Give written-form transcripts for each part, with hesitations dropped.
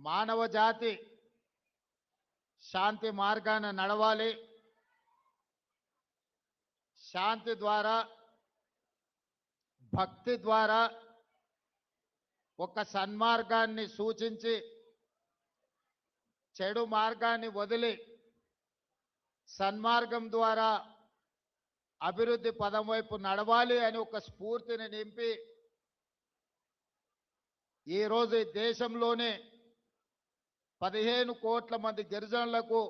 మానవ జాతి శాంతి మార్గాన నడవాలి. శాంతి ద్వారా, భక్తి ద్వారా ఒక సన్మార్గాన్ని సూచించి చెడు మార్గాన్ని వదిలి సన్మార్గం ద్వారా అభివృద్ధి పదం వైపు నడవాలి అని ఒక స్ఫూర్తిని నింపి ఈరోజు ఈ దేశంలోనే 15 కోట్ల మంది గిరిజనులకు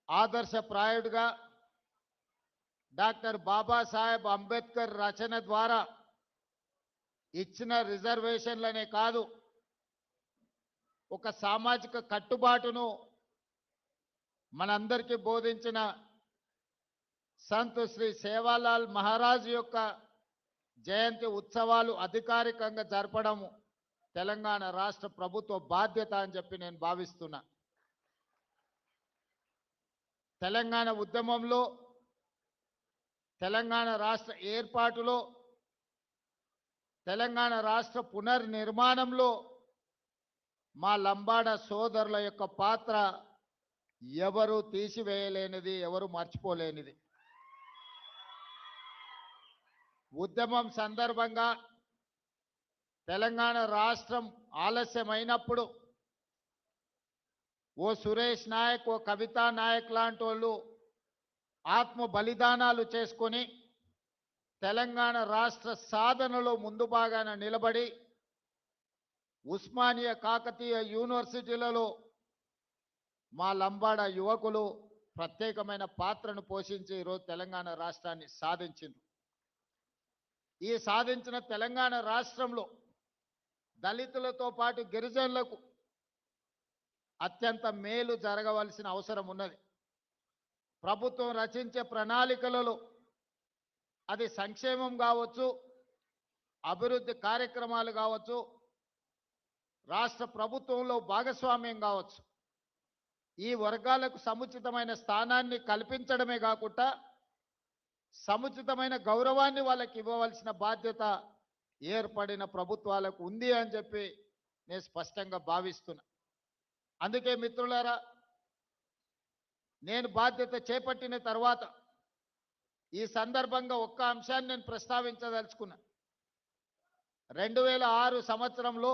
ఆదర్శప్రాయుడిగా డాక్టర్ బాబాసాహెబ్ అంబేద్కర్ రచన ద్వారా ఇచ్చిన రిజర్వేషన్లనే కాదు, ఒక సామాజిక కట్టుబాటును మనందరికీ బోధించిన సంత్ శ్రీ సేవాలాల్ మహారాజ్ యొక్క జయంతి ఉత్సవాలు అధికారికంగా జరపడము తెలంగాణ రాష్ట్ర ప్రభుత్వ బాధ్యత అని చెప్పి నేను భావిస్తున్నా. తెలంగాణ ఉద్యమంలో, తెలంగాణ రాష్ట్ర ఏర్పాటులో, తెలంగాణ రాష్ట్ర పునర్నిర్మాణంలో మా లంబాడ సోదరుల యొక్క పాత్ర ఎవరు తీసివేయలేనిది, ఎవరు మర్చిపోలేనిది. ఉద్యమం సందర్భంగా తెలంగాణ రాష్ట్రం ఆలస్యమైనప్పుడు ఓ సురేష్ నాయక్, ఓ కవితా నాయక్ లాంటి వాళ్ళు ఆత్మ బలిదానాలు చేసుకొని తెలంగాణ రాష్ట్ర సాధనలో ముందు భాగాన నిలబడి ఉస్మానియా కాకతీయ యూనివర్సిటీలలో మా లంబాడ యువకులు ప్రత్యేకమైన పాత్రను పోషించి ఈరోజు తెలంగాణ రాష్ట్రాన్ని సాధించింది. ఈ సాధించిన తెలంగాణ రాష్ట్రంలో దళితులతో పాటు గిరిజనులకు అత్యంత మేలు జరగవలసిన అవసరం ఉన్నది. ప్రభుత్వం రచించే ప్రణాళికలలో అది సంక్షేమం కావచ్చు, అభివృద్ధి కార్యక్రమాలు కావచ్చు, రాష్ట్ర ప్రభుత్వంలో భాగస్వామ్యం కావచ్చు, ఈ వర్గాలకు సముచితమైన స్థానాన్ని కల్పించడమే కాకుండా సముచితమైన గౌరవాన్ని వాళ్ళకి ఇవ్వవలసిన బాధ్యత ఏర్పడిన ప్రభుత్వాలకు ఉంది అని చెప్పి నేను స్పష్టంగా భావిస్తున్నా. అందుకే మిత్రులారా, నేను బాధ్యత చేపట్టిన తర్వాత ఈ సందర్భంగా ఒక్క అంశాన్ని నేను ప్రస్తావించదలుచుకున్నా. 2006 సంవత్సరంలో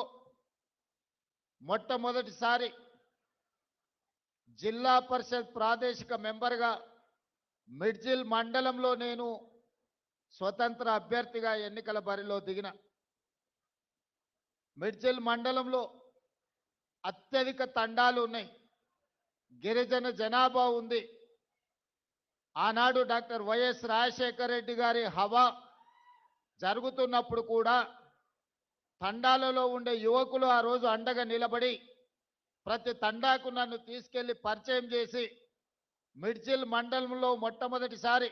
మొట్టమొదటిసారి జిల్లా పరిషత్ ప్రాదేశిక మెంబర్గా మిడ్జిల్ మండలంలో నేను స్వతంత్ర అభ్యర్థిగా ఎన్నికల బరిలో దిగిన. మిడ్జిల్ మండలంలో అత్యధిక తండాలు ఉన్నాయి, గిరిజన జనాభా ఉంది. ఆనాడు డాక్టర్ వైఎస్ రాజశేఖర రెడ్డి గారి హవా జరుగుతున్నప్పుడు కూడా తండాలలో ఉండే యువకులు ఆ రోజు అండగా నిలబడి ప్రతి తండాకు నన్ను తీసుకెళ్లి పరిచయం చేసి మిడ్జిల్ మండలంలో మొట్టమొదటిసారి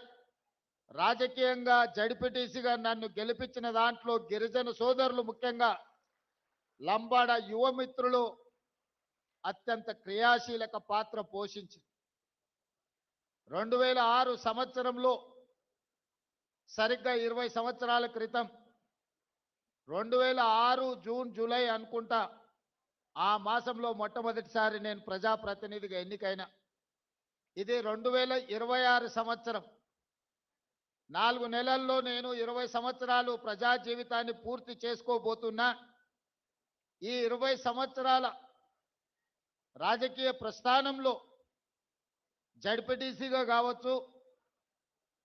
రాజకీయంగా జడ్పీటీసీగా నన్ను గెలిపించిన దాంట్లో గిరిజన సోదరులు, ముఖ్యంగా లంబాడ యువమిత్రులు అత్యంత క్రియాశీలక పాత్ర పోషించి 2006 సంవత్సరంలో సరిగ్గా 20 సంవత్సరాల క్రితం 2006 జూన్ జూలై అనుకుంటా ఆ మాసంలో మొట్టమొదటిసారి నేను ప్రజాప్రతినిధిగా ఎన్నికైనా. ఇది 2026 సంవత్సరం. 4 నెలల్లో నేను 20 సంవత్సరాలు ప్రజా జీవితాన్ని పూర్తి చేసుకోబోతున్నా. ఈ 20 సంవత్సరాల రాజకీయ ప్రస్థానంలో జడ్పీటీసీగా కావచ్చు,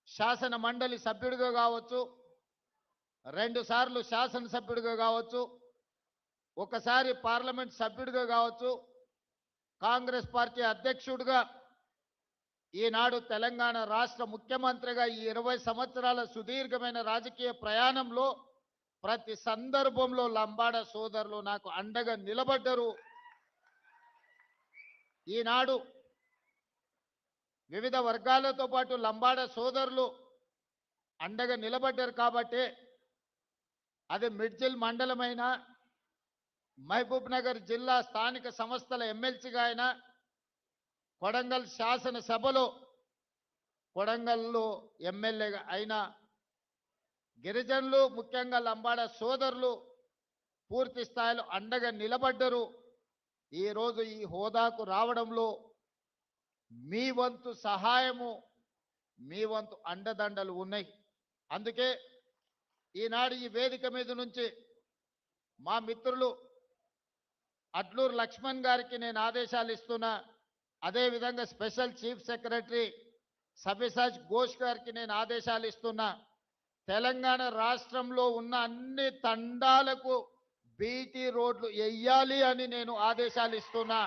శాసన మండలి సభ్యుడిగా కావచ్చు, 2 సార్లు శాసనసభ్యుడిగా కావచ్చు, ఒకసారి పార్లమెంట్ సభ్యుడిగా కావచ్చు, కాంగ్రెస్ పార్టీ అధ్యక్షుడిగా, ఈనాడు తెలంగాణ రాష్ట్ర ముఖ్యమంత్రిగా ఈ 20 సంవత్సరాల సుదీర్ఘమైన రాజకీయ ప్రయాణంలో ప్రతి సందర్భంలో లంబాడ సోదరులు నాకు అండగా నిలబడ్డరు. ఈనాడు వివిధ వర్గాలతో పాటు లంబాడ సోదరులు అండగా నిలబడ్డారు కాబట్టి అది మిడ్జిల్ మండలమైన, మహబూబ్ నగర్ జిల్లా స్థానిక సంస్థల ఎమ్మెల్సీగా అయినా, కొడంగల్ శాసనసభలో కొడంగల్లో ఎమ్మెల్యేగా అయినా గిరిజనులు, ముఖ్యంగా లంబాడ సోదరులు పూర్తి స్థాయిలో అండగా నిలబడ్డరు. ఈరోజు ఈ హోదాకు రావడంలో మీ వంతు సహాయము, మీ వంతు అండదండలు ఉన్నాయి. అందుకే ఈనాడు ఈ వేదిక మీద నుంచి మా మిత్రులు అడ్లూరు లక్ష్మణ్ గారికి నేను ఆదేశాలు ఇస్తున్నా. అదేవిధంగా స్పెషల్ చీఫ్ సెక్రటరీ సవ్యసాచ్ ఘోష్ గారికి నేను ఆదేశాలు ఇస్తున్నా. తెలంగాణ రాష్ట్రంలో ఉన్న అన్ని తండాలకు బీటీ రోడ్లు వెయ్యాలి అని నేను ఆదేశాలు ఇస్తున్నా.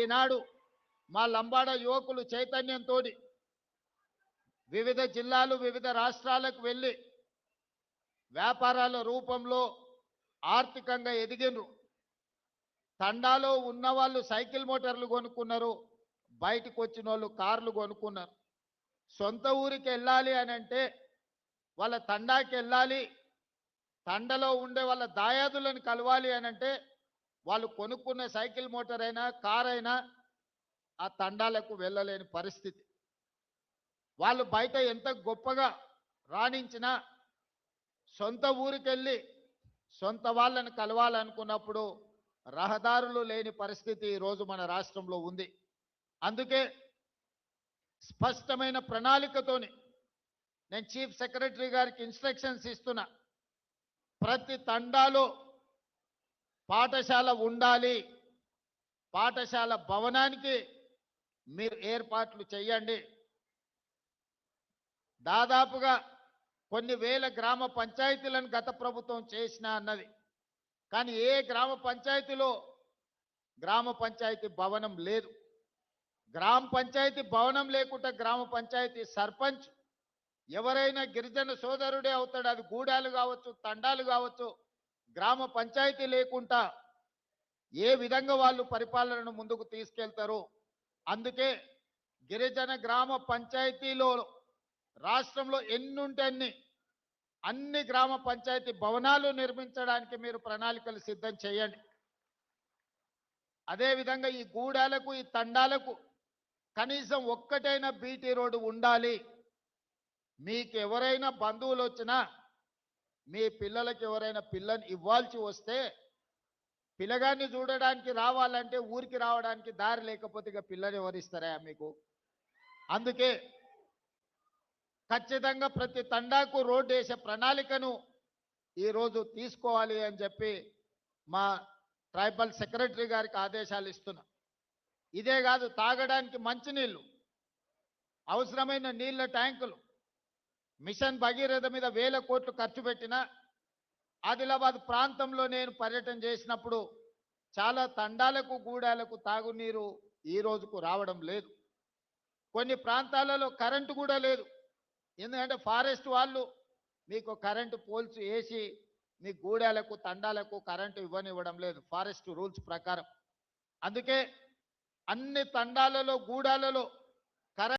ఈనాడు మా లంబాడ యువకులు చైతన్యంతో వివిధ జిల్లాలు వివిధ రాష్ట్రాలకు వెళ్ళి వ్యాపారాల రూపంలో ఆర్థికంగా ఎదిగినరు. తండాలో ఉన్న వాళ్ళు సైకిల్ మోటార్లు కొనుక్కున్నారు, బయటకు వచ్చిన వాళ్ళు కార్లు కొనుక్కున్నారు. సొంత ఊరికి వెళ్ళాలి అని అంటే వాళ్ళ తండాకి వెళ్ళాలి, తండలో ఉండే వాళ్ళ దాయాదులను కలవాలి అని అంటే వాళ్ళు కొనుక్కున్న సైకిల్ మోటార్ అయినా కార్ అయినా ఆ తండాలకు వెళ్ళలేని పరిస్థితి. వాళ్ళు బయట ఎంత గొప్పగా రాణించినా సొంత ఊరికెళ్ళి సొంత వాళ్ళని కలవాలనుకున్నప్పుడు రహదారులు లేని పరిస్థితి ఈరోజు మన రాష్ట్రంలో ఉంది. అందుకే స్పష్టమైన ప్రణాళికతోని నేను చీఫ్ సెక్రటరీ గారికి ఇన్స్ట్రక్షన్స్ ఇస్తున్నా. ప్రతి తండాలో పాఠశాల ఉండాలి, పాఠశాల భవనానికి మీరు ఏర్పాట్లు చేయండి. దాదాపుగా కొన్ని వేల గ్రామ పంచాయతీలను గత ప్రభుత్వం చేసిన అన్నది, కానీ ఏ గ్రామ పంచాయతీలో గ్రామ పంచాయతీ భవనం లేదు. గ్రామ పంచాయతీ భవనం లేకుండా గ్రామ పంచాయతీ సర్పంచ్ ఎవరైనా గిరిజన సోదరుడే అవుతాడు. అది గూడాలు కావచ్చు, తండాలు కావచ్చు. గ్రామ పంచాయతీ లేకుండా ఏ విధంగా వాళ్ళు పరిపాలనను ముందుకు తీసుకెళ్తారు? అందుకే గిరిజన గ్రామ పంచాయతీలో రాష్ట్రంలో ఎన్నుంటే అన్ని గ్రామ పంచాయతీ భవనాలు నిర్మించడానికి మీరు ప్రణాళికలు సిద్ధం చేయండి. అదేవిధంగా ఈ గూడాలకు ఈ తండాలకు కనీసం ఒక్కటైనా బీటీ రోడ్డు ఉండాలి. మీకు ఎవరైనా బంధువులు వచ్చినా మీ పిల్లలకి ఎవరైనా పిల్లని ఇవ్వాల్సి వస్తే పిల్లగాన్ని చూడడానికి రావాలంటే ఊరికి రావడానికి దారి లేకపోతే ఇక పిల్లని ఎవరిస్తారా మీకు? అందుకే ఖచ్చితంగా ప్రతి తండాకు రోడ్డు వేసే ప్రణాళికను ఈరోజు తీసుకోవాలి అని చెప్పి మా ట్రైబల్ సెక్రటరీ గారికి ఆదేశాలు ఇస్తున్నా. ఇదే కాదు, తాగడానికి మంచినీళ్ళు, అవసరమైన నీళ్ళ ట్యాంకులు, మిషన్ భగీరథ మీద వేల కోట్లు ఖర్చు పెట్టిన ఆదిలాబాద్ ప్రాంతంలో నేను పర్యటన చేసినప్పుడు చాలా తండాలకు గూడాలకు తాగునీరు ఈ రోజుకు రావడం లేదు. కొన్ని ప్రాంతాలలో కరెంటు కూడా లేదు. ఎందుకంటే ఫారెస్ట్ వాళ్ళు మీకు కరెంటు పోల్స్ వేసి మీ గూడాలకు తండాలకు కరెంటు ఇవ్వనివ్వడం లేదు ఫారెస్ట్ రూల్స్ ప్రకారం. అందుకే అన్ని తండాలలో గూడాలలో